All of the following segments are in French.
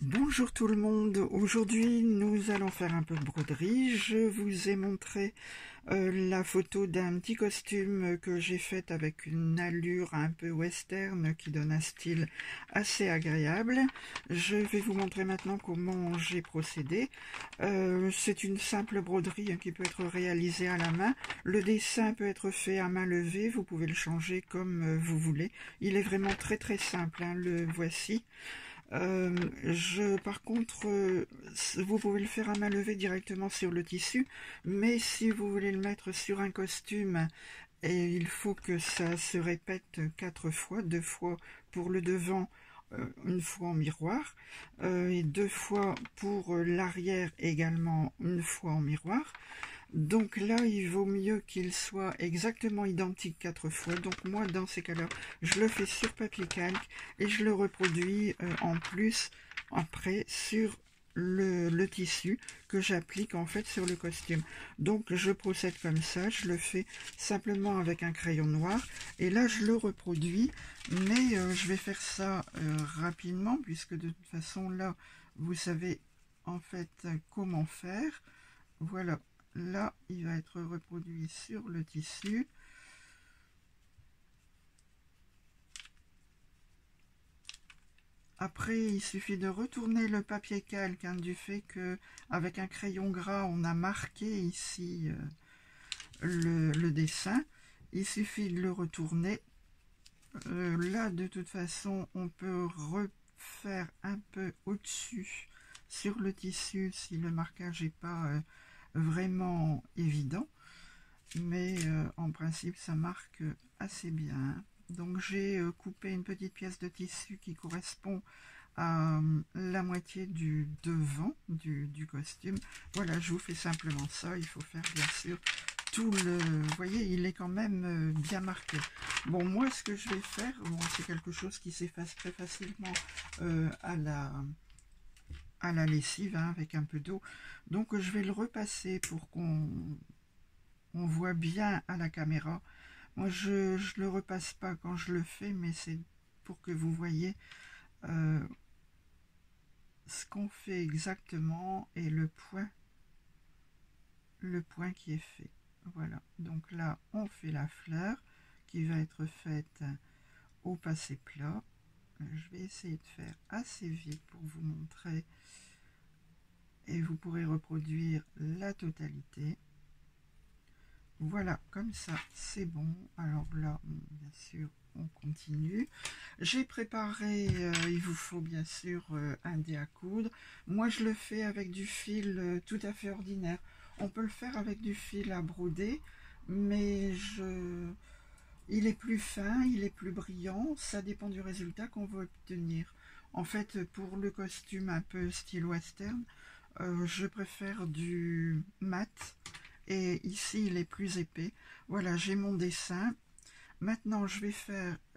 Bonjour tout le monde, aujourd'hui nous allons faire un peu de broderie. Je vous ai montré la photo d'un petit costume que j'ai fait avec une allure un peu western qui donne un style assez agréable. Je vais vous montrer maintenant comment j'ai procédé. C'est une simple broderie qui peut être réalisée à la main. Le dessin peut être fait à main levée, vous pouvez le changer comme vous voulez. Il est vraiment très simple, hein, le voici. Par contre, vous pouvez le faire à main levée directement sur le tissu, mais si vous voulez le mettre sur un costume, et il faut que ça se répète 4 fois, 2 fois pour le devant, une fois en miroir, et 2 fois pour l'arrière également, une fois en miroir. Donc là, il vaut mieux qu'il soit exactement identique 4 fois. Donc moi, dans ces cas-là, je le fais sur papier calque et je le reproduis en plus après sur le tissu que j'applique en fait sur le costume. Donc je procède comme ça, je le fais simplement avec un crayon noir et là je le reproduis, mais je vais faire ça rapidement puisque de toute façon là, vous savez en fait comment faire. Voilà. Là, il va être reproduit sur le tissu. Après, il suffit de retourner le papier calque, hein, du fait que avec un crayon gras, on a marqué ici le dessin. Il suffit de le retourner. Là, de toute façon, on peut refaire un peu au-dessus sur le tissu si le marquage n'est pas vraiment évident. Mais en principe ça marque assez bien. Donc j'ai coupé une petite pièce de tissu qui correspond à la moitié du devant du costume. Voilà, je vous fais simplement ça. Il faut faire bien sûr tout le... Vous voyez, il est quand même bien marqué. Bon, moi ce que je vais faire, bon, c'est quelque chose qui s'efface très facilement à la lessive, hein, avec un peu d'eau. Donc je vais le repasser pour qu'on voit bien à la caméra. Moi, je le repasse pas quand je le fais, mais c'est pour que vous voyez ce qu'on fait exactement et le point qui est fait. Voilà. Donc là, on fait la fleur qui va être faite au passé plat. Je vais essayer de faire assez vite pour vous montrer et vous pourrez reproduire la totalité. Voilà, comme ça, c'est bon. Alors là, bien sûr, on continue. J'ai préparé, il vous faut bien sûr un dé à coudre. Moi, je le fais avec du fil tout à fait ordinaire. On peut le faire avec du fil à broder, mais il est plus fin, il est plus brillant. Ça dépend du résultat qu'on veut obtenir. En fait, pour le costume un peu style western, je préfère du mat. Et ici il est plus épais. Voilà, j'ai mon dessin. Maintenant je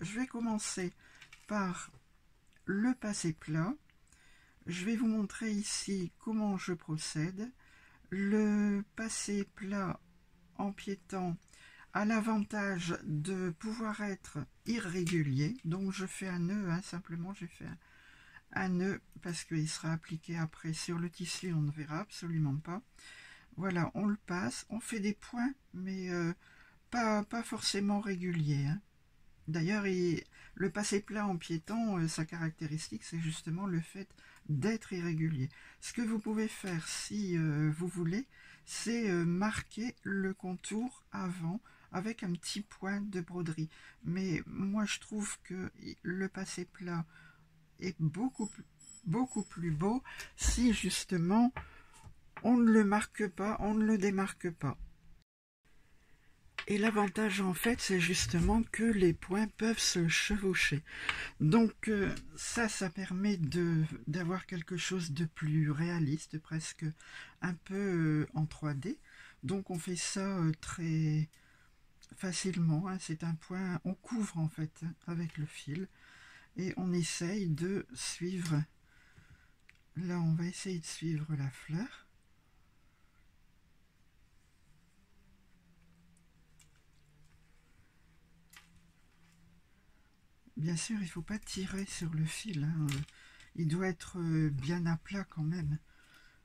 vais commencer par le passé plat. Je vais vous montrer ici comment je procède. Le passé plat empiétant a l'avantage de pouvoir être irrégulier. Donc je fais un nœud, hein, simplement j'ai fait un nœud parce qu'il sera appliqué après sur le tissu, on ne verra absolument pas. Voilà, on le passe, on fait des points, mais pas forcément réguliers, hein. D'ailleurs, le passé plat en piéton, sa caractéristique, c'est justement le fait d'être irrégulier. Ce que vous pouvez faire, si vous voulez, c'est marquer le contour avant avec un petit point de broderie. Mais moi, je trouve que le passé plat est beaucoup plus beau si justement on ne le marque pas, on ne le démarque pas. Et l'avantage en fait, c'est justement que les points peuvent se chevaucher. Donc ça permet d'avoir quelque chose de plus réaliste, presque un peu en 3D. Donc on fait ça très facilement, hein. C'est un point, on couvre en fait avec le fil et on essaye de suivre. Là, on va essayer de suivre la fleur. Bien sûr, il ne faut pas tirer sur le fil, hein. il doit être bien à plat quand même,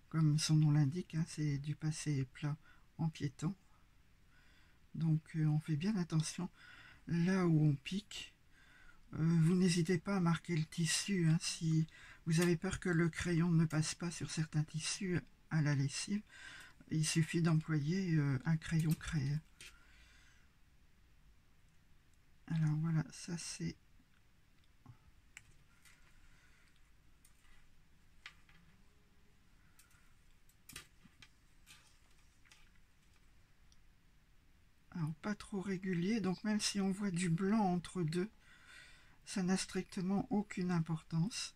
comme son nom l'indique, hein, c'est du passé plat empiétant. Donc on fait bien attention là où on pique. Vous n'hésitez pas à marquer le tissu, hein, si vous avez peur que le crayon ne passe pas sur certains tissus à la lessive. Il suffit d'employer un crayon craie. Alors voilà, ça c'est... Alors pas trop régulier, donc même si on voit du blanc entre deux, ça n'a strictement aucune importance.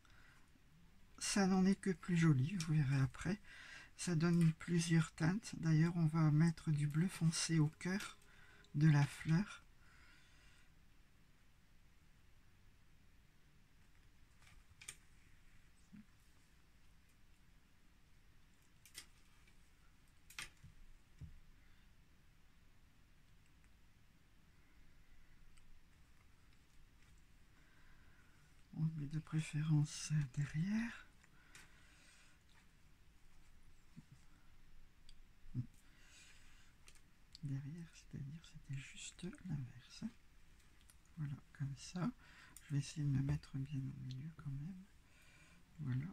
Ça n'en est que plus joli, vous verrez après. Ça donne plusieurs teintes. D'ailleurs, on va mettre du bleu foncé au cœur de la fleur. On met de préférence derrière. Derrière, c'est-à-dire c'était juste l'inverse. Voilà, comme ça. Je vais essayer de me mettre bien au milieu quand même. Voilà.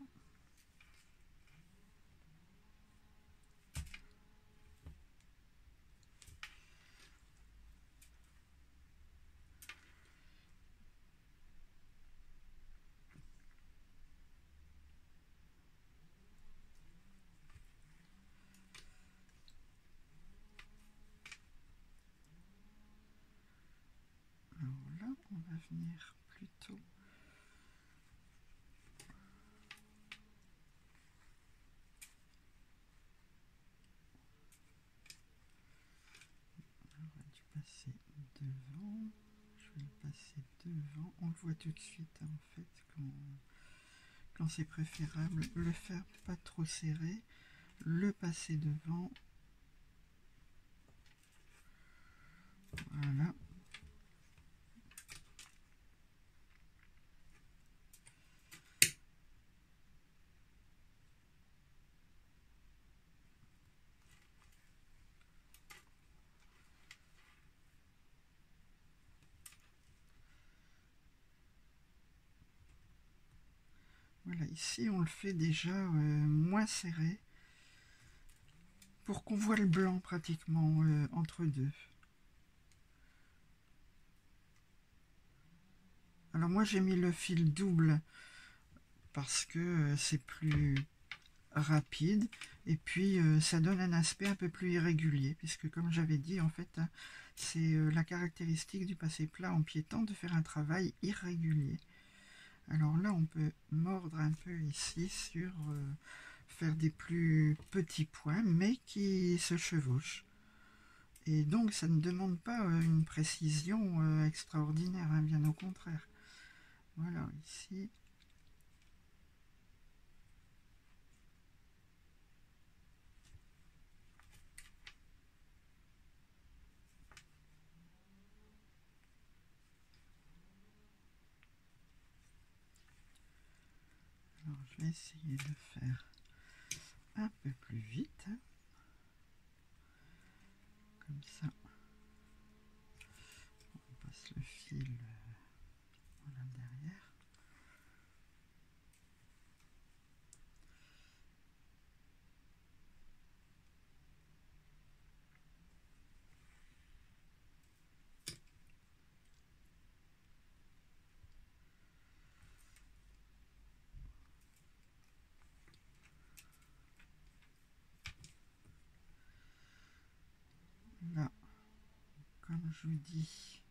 Alors là, on va venir plutôt... J'aurais dû passer devant. Je vais le passer devant. On le voit tout de suite, hein, en fait, quand c'est préférable. Le faire pas trop serré. Le passer devant. Voilà. Voilà, ici on le fait déjà moins serré pour qu'on voit le blanc pratiquement entre deux. Alors moi j'ai mis le fil double parce que c'est plus rapide et puis ça donne un aspect un peu plus irrégulier puisque comme j'avais dit en fait hein, c'est la caractéristique du passé plat empiétant de faire un travail irrégulier. Alors là on peut mordre un peu ici sur faire des plus petits points mais qui se chevauchent. Et donc ça ne demande pas une précision extraordinaire, hein, bien au contraire. Voilà, ici. Alors je vais essayer de faire un peu plus vite. Comme ça. On passe le fil voilà, derrière. Là, comme je vous dis,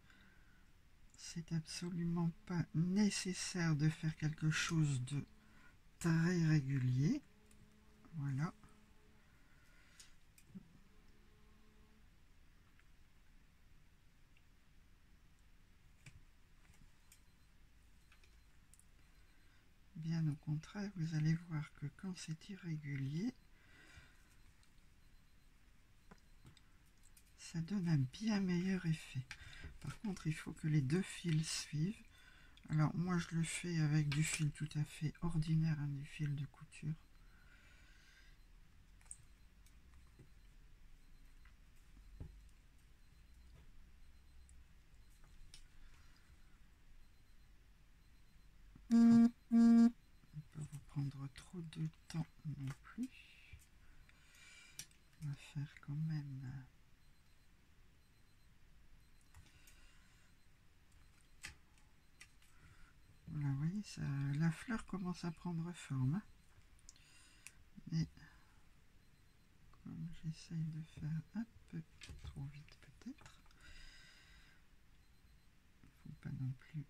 c'est absolument pas nécessaire de faire quelque chose de très régulier. Voilà. Bien au contraire, vous allez voir que quand c'est irrégulier, ça donne un bien meilleur effet. Par contre, il faut que les deux fils suivent. Alors moi je le fais avec du fil tout à fait ordinaire, hein, du fil de couture. On peut pas prendre trop de temps non plus. On va faire quand même. Voilà, vous voyez, ça, la fleur commence à prendre forme. Mais comme j'essaye de faire un peu trop vite peut-être, il ne faut pas non plus.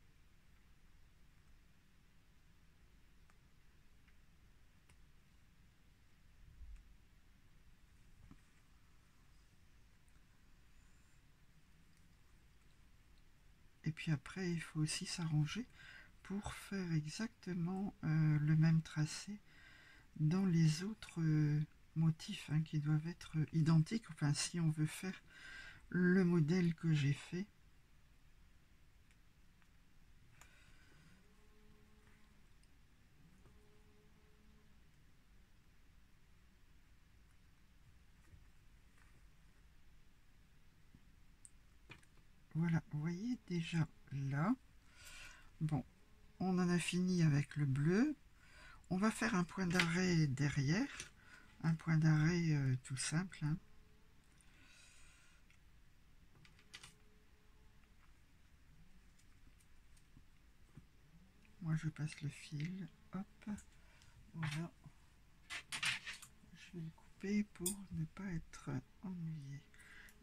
Et puis après, il faut aussi s'arranger pour faire exactement le même tracé dans les autres motifs, hein, qui doivent être identiques. Enfin, si on veut faire le modèle que j'ai fait. Voilà, vous voyez déjà là. Bon, on en a fini avec le bleu. On va faire un point d'arrêt derrière. Un point d'arrêt tout simple, hein. Moi, je passe le fil. Hop. Voilà. Je vais le couper pour ne pas être ennuyé.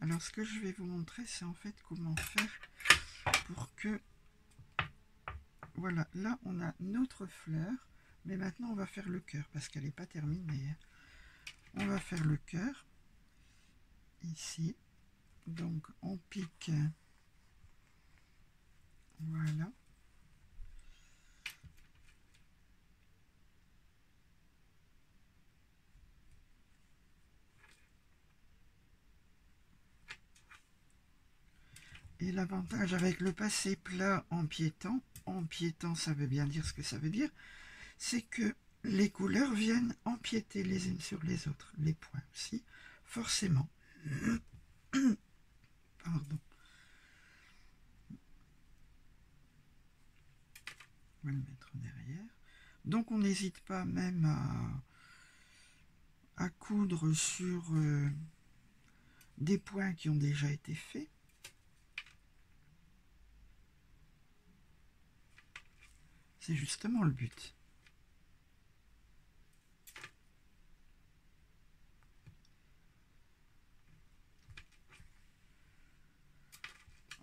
Alors, ce que je vais vous montrer, c'est en fait comment faire pour que... Voilà, là, on a notre fleur. Mais maintenant, on va faire le cœur parce qu'elle n'est pas terminée. On va faire le cœur. Ici. Donc, on pique. Voilà. Et l'avantage avec le passé plat en piétant ça veut bien dire ce que ça veut dire, c'est que les couleurs viennent empiéter les unes sur les autres, les points aussi, forcément. Pardon. On va le mettre derrière. Donc on n'hésite pas même à coudre sur des points qui ont déjà été faits. C'est justement le but.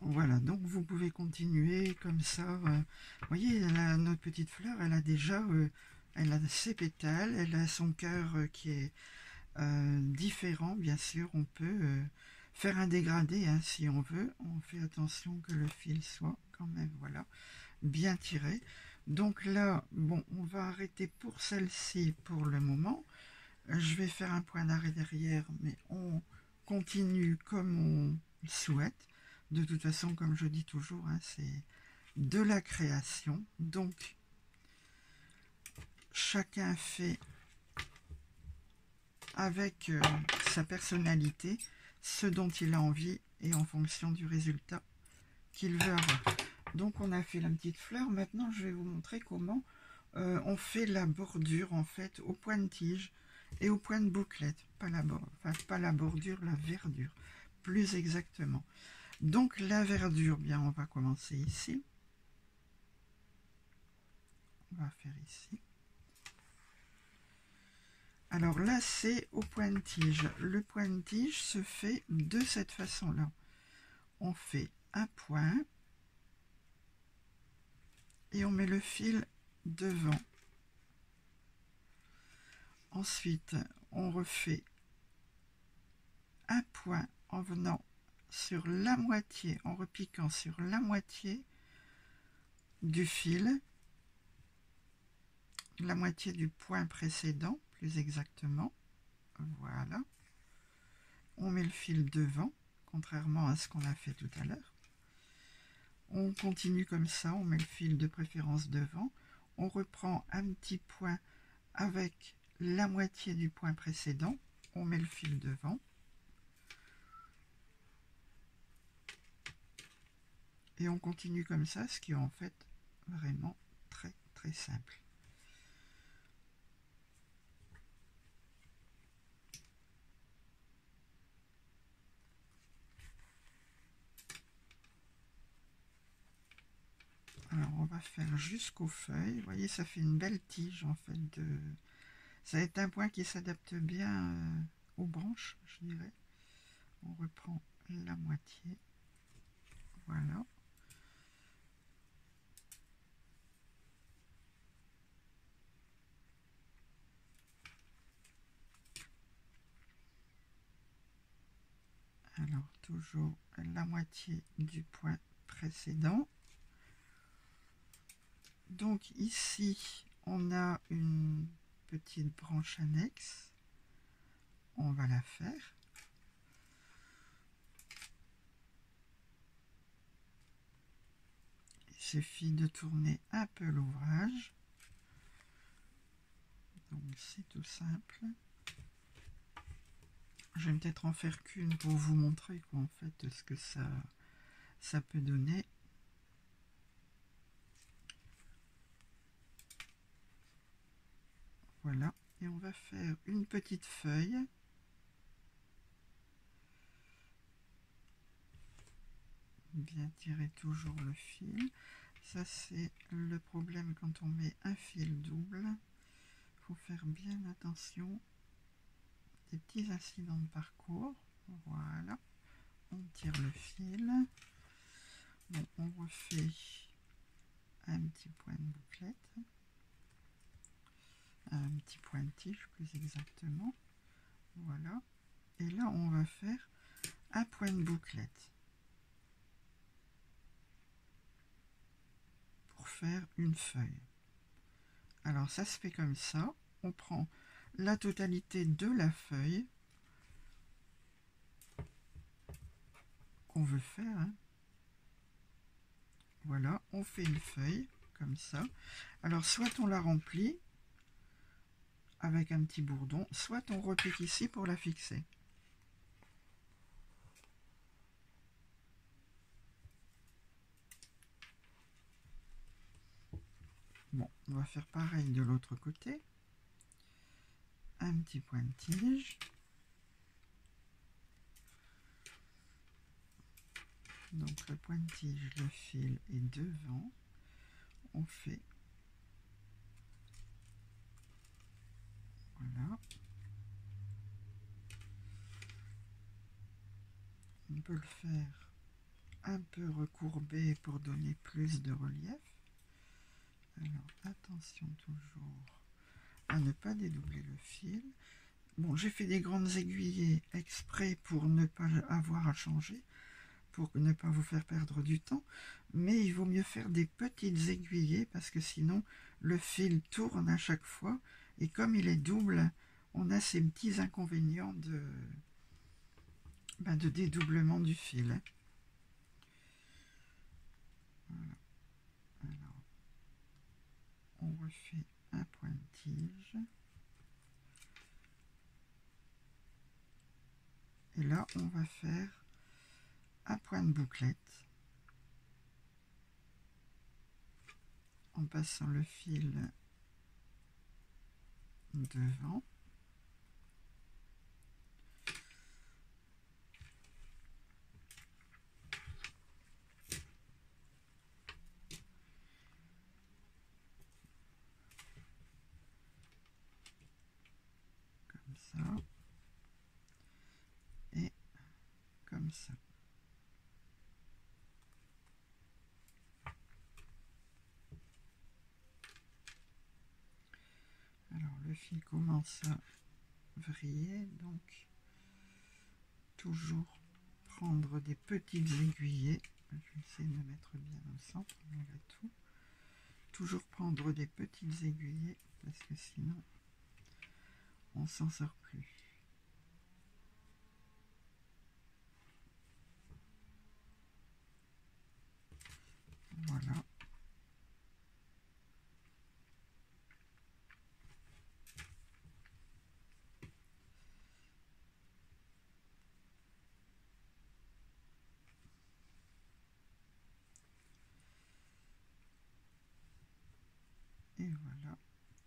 Voilà, donc vous pouvez continuer comme ça. Vous voyez, notre petite fleur, elle a déjà elle a ses pétales, elle a son cœur qui est différent. Bien sûr, on peut faire un dégradé, hein, si on veut. On fait attention que le fil soit quand même, voilà, bien tiré. Donc là, bon, on va arrêter pour celle-ci pour le moment. Je vais faire un point d'arrêt derrière, mais on continue comme on le souhaite. De toute façon, comme je dis toujours, hein, c'est de la création. Donc, chacun fait avec sa personnalité ce dont il a envie et en fonction du résultat qu'il veut avoir. Donc, on a fait la petite fleur. Maintenant, je vais vous montrer comment on fait la bordure, en fait, au point de tige et au point de bouclette. Pas la bordure, la verdure, plus exactement. Donc la verdure, bien, on va commencer ici. On va faire ici. Alors là, c'est au point de tige. Le point de tige se fait de cette façon-là. On fait un point et on met le fil devant. Ensuite, on refait un point en venant sur la moitié, en repiquant sur la moitié du fil, la moitié du point précédent, plus exactement. Voilà. On met le fil devant, contrairement à ce qu'on a fait tout à l'heure. On continue comme ça, on met le fil de préférence devant, on reprend un petit point avec la moitié du point précédent, on met le fil devant, et on continue comme ça, ce qui est en fait vraiment très très simple. Alors on va faire jusqu'aux feuilles. Vous voyez, ça fait une belle tige en fait. Ça va être un point qui s'adapte bien aux branches, je dirais. On reprend la moitié. Voilà. Alors toujours la moitié du point précédent. Donc ici, on a une petite branche annexe. On va la faire. Il suffit de tourner un peu l'ouvrage. Donc c'est tout simple. Je vais peut-être en faire qu'une pour vous montrer en fait ce que ça peut donner. Voilà, et on va faire une petite feuille. Bien tirer toujours le fil. Ça c'est le problème quand on met un fil double. Il faut faire bien attention. Des petits incidents de parcours. Voilà, on tire le fil. Bon, on refait un petit point de bouclette. Un petit point de tige plus exactement. Voilà. Et là, on va faire un point de bouclette pour faire une feuille. Alors, ça se fait comme ça. On prend la totalité de la feuille qu'on veut faire. Hein. Voilà, on fait une feuille comme ça. Alors, soit on la remplit avec un petit bourdon, soit on repique ici pour la fixer. Bon, on va faire pareil de l'autre côté. Un petit point de tige. Donc le point de tige, le fil est devant. On fait. Voilà. On peut le faire un peu recourbé pour donner plus de relief. Alors attention toujours à ne pas dédoubler le fil. Bon, j'ai fait des grandes aiguillées exprès pour ne pas avoir à changer, pour ne pas vous faire perdre du temps, mais il vaut mieux faire des petites aiguillées parce que sinon le fil tourne à chaque fois et comme il est double, on a ces petits inconvénients de dédoublement du fil. Voilà. Alors, on refait un point de tige. Et là, on va faire un point de bouclette en passant le fil devant. Comme ça. Et comme ça. Alors le fil commence à vriller, donc toujours prendre des petites aiguillées. Je vais essayer de me mettre bien au centre malgré tout. Toujours prendre des petites aiguillées parce que sinon on s'en sort plus.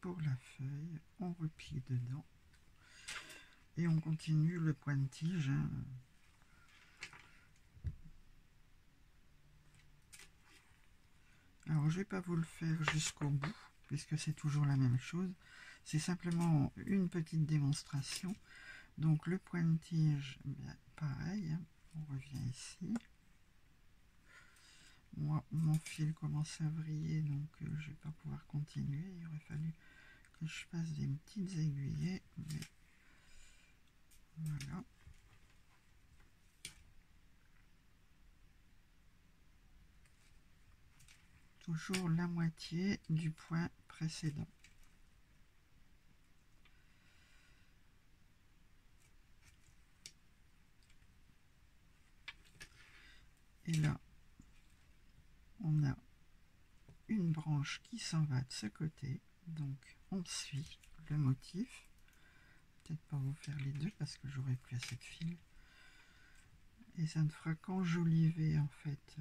pour la feuille, on replie dedans et on continue le point-tige, hein. Alors je vais pas vous le faire jusqu'au bout puisque c'est toujours la même chose, c'est simplement une petite démonstration. Donc le point-tige, bien pareil, hein. On revient ici. Moi, mon fil commence à vriller, donc je vais pas pouvoir continuer. Il aurait fallu que je fasse des petites aiguillées, mais voilà. Toujours la moitié du point précédent. Et là, on a une branche qui s'en va de ce côté, donc on suit le motif. Peut-être pas vous faire les deux parce que j'aurai plus assez de fil. Et ça ne fera qu'enjoliver en fait.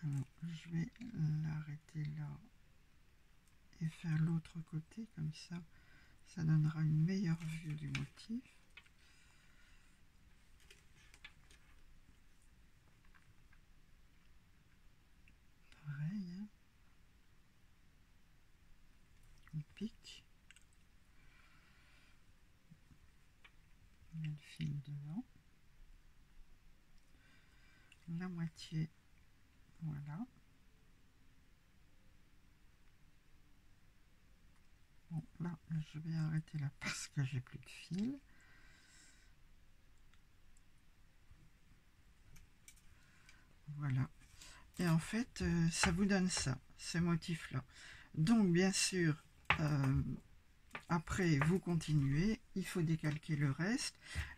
Alors je vais l'arrêter là et faire l'autre côté, comme ça donnera une meilleure vue du motif. Pareil, hein. On pique, on met le fil devant, la moitié, voilà. Bon, là, je vais arrêter là parce que j'ai plus de fil. Voilà. Et en fait, ça vous donne ça, ce motif-là. Donc, bien sûr, après, vous continuez. Il faut décalquer le reste.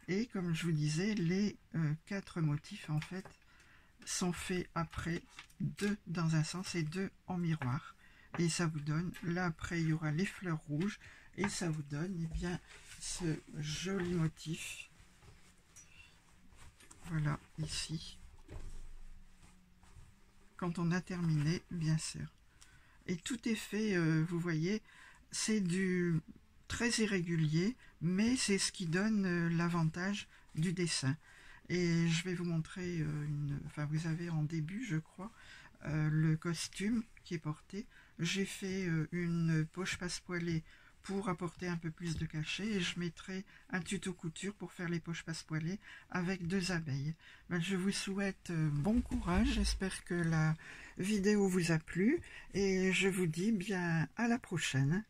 Et comme je vous disais, les 4 motifs, en fait, sont faits après, 2 dans un sens et 2 en miroir. Et ça vous donne, là après il y aura les fleurs rouges et ça vous donne eh bien ce joli motif, voilà ici, quand on a terminé bien sûr. Et tout est fait, vous voyez, c'est du très irrégulier, mais c'est ce qui donne l'avantage du dessin. Et je vais vous montrer, enfin vous avez en début je crois, le costume qui est porté. J'ai fait une poche passepoilée pour apporter un peu plus de cachet et je mettrai un tuto couture pour faire les poches passepoilées avec 2 abeilles. Ben, je vous souhaite bon courage, j'espère que la vidéo vous a plu et je vous dis bien à la prochaine.